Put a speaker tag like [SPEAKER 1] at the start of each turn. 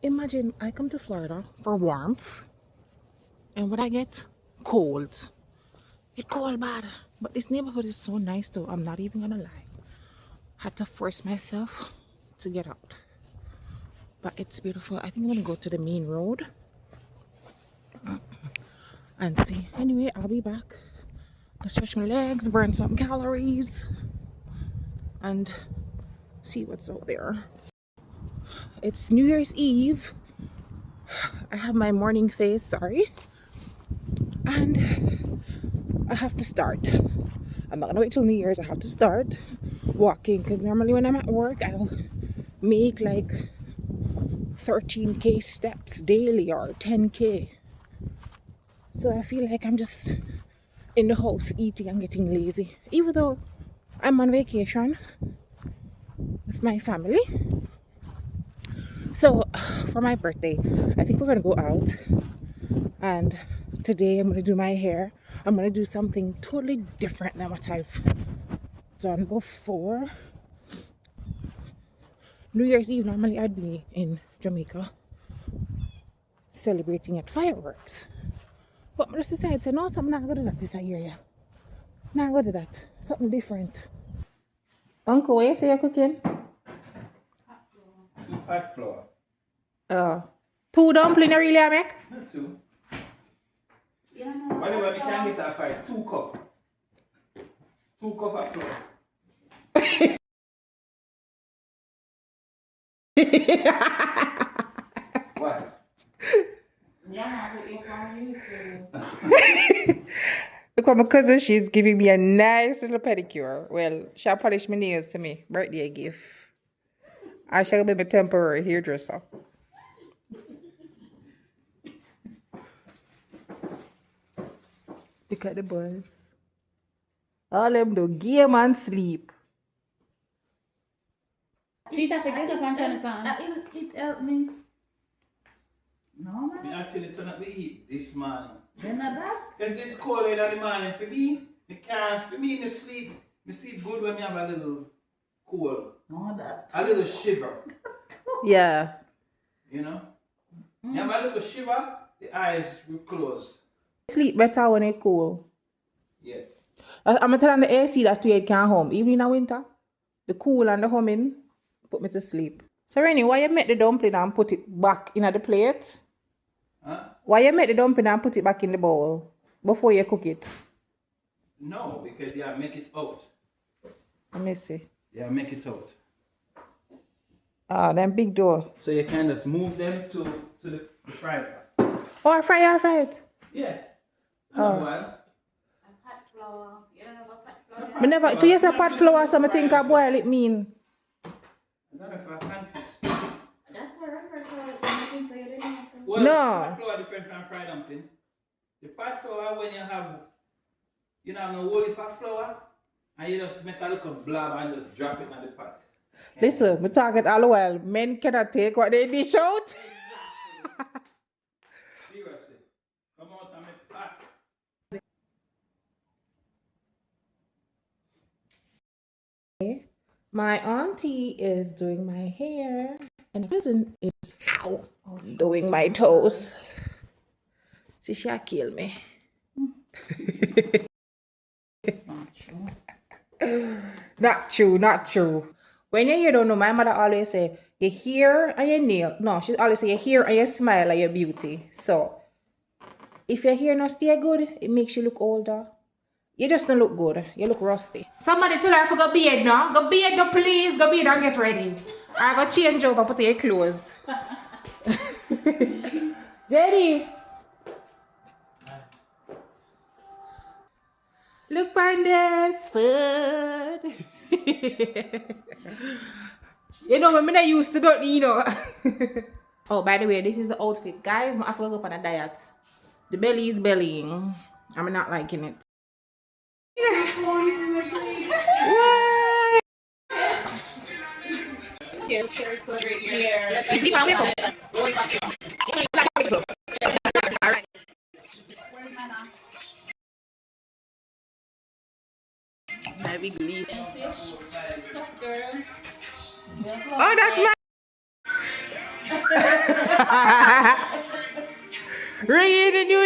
[SPEAKER 1] Imagine I come to Florida for warmth, and what I get? Cold. It cold bad. But this neighborhood is so nice though. I'm not even gonna lie. Had to force myself to get out. But it's beautiful. I think I'm gonna go to the main road and see. Anyway, I'll be back. I'll stretch my legs, burn some calories, and see what's out there. It's New Year's Eve. I have my morning face, sorry. And I have to start. I'm not gonna wait till New Year's. I have to start walking because normally when I'm at work, I'll make like 13k steps daily or 10k. So I feel like I'm just in the house eating and getting lazy, even though I'm on vacation with my family. So for my birthday, I think we're gonna go out, and today I'm gonna do my hair. I'm gonna do something totally different than what I've done before. New Year's Eve, normally I'd be in Jamaica celebrating at fireworks. But I just decided, so no, something not gonna do that this year, yeah. Not gonna do that. Something different. Uncle, what you say you're cooking?
[SPEAKER 2] 2 pot flour.
[SPEAKER 1] 2 dumplings really I make?
[SPEAKER 2] Not 2. Whatever we can get a fight, 2 cup. 2 cup of flour. What?
[SPEAKER 1] Look at my cousin, she's giving me a nice little pedicure. Well, she'll polish my nails to me. Birthday gift. I shall be my temporary hairdresser. Look at the boys. All them do game and sleep.
[SPEAKER 3] Cheetah, forget up on Jonathan.
[SPEAKER 4] It helped me. No,
[SPEAKER 2] We
[SPEAKER 4] man.
[SPEAKER 2] actually turn up the heat this morning.
[SPEAKER 4] Then that.
[SPEAKER 2] Because it's cold in the morning. For me, me sleep good when I have a little cold.
[SPEAKER 4] No, that.
[SPEAKER 2] A little shiver.
[SPEAKER 1] Yeah.
[SPEAKER 2] You know? You have a little shiver, the eyes will close.
[SPEAKER 1] Sleep better when it's cool.
[SPEAKER 2] Yes.
[SPEAKER 1] I'm gonna tell on the AC that's why it can't home. Even in the winter, the cool and the humming put me to sleep. So Rennie, why you make the dumpling and put it back in the plate?
[SPEAKER 2] Huh?
[SPEAKER 1] Why you make the dumpling and put it back in the bowl before you cook it?
[SPEAKER 2] No, because you make it out.
[SPEAKER 1] Let me see.
[SPEAKER 2] Yeah, make it out.
[SPEAKER 1] Ah, them big door.
[SPEAKER 2] So you can just move them to the fry pan.
[SPEAKER 1] Oh, fry it.
[SPEAKER 2] Yeah.
[SPEAKER 1] Oh.
[SPEAKER 2] Well,
[SPEAKER 3] Pot flour. You don't know what pot flour
[SPEAKER 1] Me never. So you say pot flour, so I think I boil it mean.
[SPEAKER 2] is that if I can fish?
[SPEAKER 3] That's what I'm for anything, so you didn't have to.
[SPEAKER 2] Well,
[SPEAKER 1] No.
[SPEAKER 2] pot flour different from fried dumpling. The pot flour when you have no whole pot flour and you just make a little blob and just drop it in the pot.
[SPEAKER 1] Listen, me target all the while. Men cannot take what they dish out.
[SPEAKER 2] Seriously. Come out and make pot.
[SPEAKER 1] My auntie is doing my hair, and my cousin is doing my toes. She shall kill me. Not true. When you don't know, my mother always say, your hair and your nail. No, she always say your hair and your smile are your beauty. So, if your hair not stay good, it makes you look older. You just don't look good. You look rusty. Somebody tell her to go beard now. Go beard now, please. Go beard and get ready. Or go change over, put your clothes. JD. Look on this food. You know, when I used to do it, Oh, by the way, this is the outfit. Guys, I have to go up on a diet. The belly is bellying. I'm not liking it.
[SPEAKER 3] Cheers for great year.
[SPEAKER 1] Heavy glee.
[SPEAKER 3] Stuff, girl.
[SPEAKER 1] Oh, that's my. Ring in the new